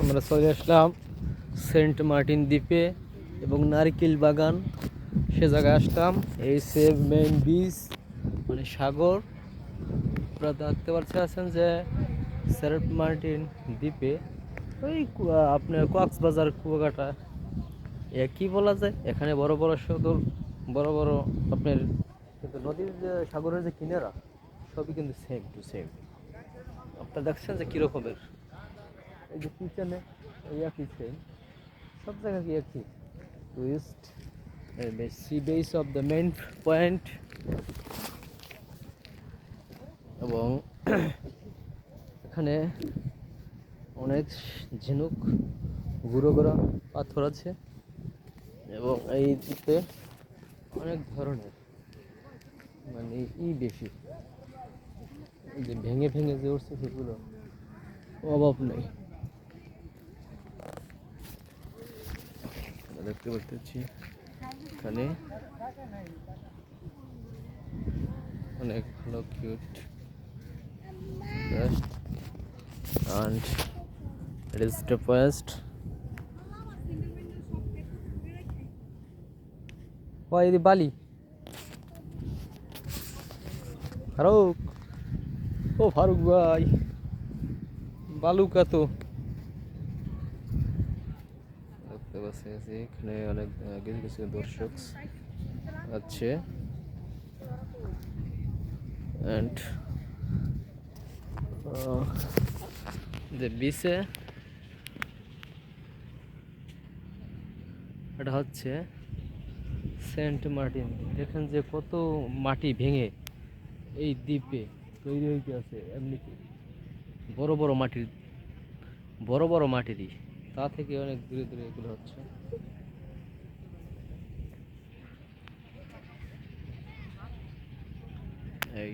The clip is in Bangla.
আমরা চলে আসলাম সেন্ট মার্টিন দ্বীপে এবং নারকেল বাগান সে জায়গায় আসলাম। এই সে মেইন বিচ মানে সাগর। আপনারা দেখতে পাচ্ছেন যে সেন্ট মার্টিন দ্বীপে ওই আপনার কক্সবাজার কুয়াকাটা একই বলা যায়। এখানে বড় বড় সদর বড় বড় আপনার কিন্তু নদীর যে সাগরের যে কিনারা সবই কিন্তু সেম টু সেম। আপনারা দেখছেন যে কীরকমের এই যে পিছনে এই একই সেম, সব জায়গা কি একই tourist see base of the main point. এবং এখানে অনেক ঝিনুক গুঁড়ো গুঁড়ো পাথর আছে এবং এই দ্বীপে অনেক ধরনের মানে বেশি এই যে ভেঙে ভেঙে যে উঠছে সেগুলো অভাব নেই। দেখতে পাচ্ছি এখানে অনেক ভালো cute and it is the first why the Bali Faruk ও ফারুক ভাই বালুকা তো দেখতে পাচ্ছি এখানে অনেক কিছু কিছু দর্শক আছে and the beach এটা হচ্ছে সেন্ট মার্টিন। দেখেন যে কত মাটি ভেঙে এই দ্বীপে তৈরি হইতে আছে। এমনি বড় বড় মাটির বড় বড় মাটিরই তা থেকে অনেক দূরে দূরে এগুলো হচ্ছে। এই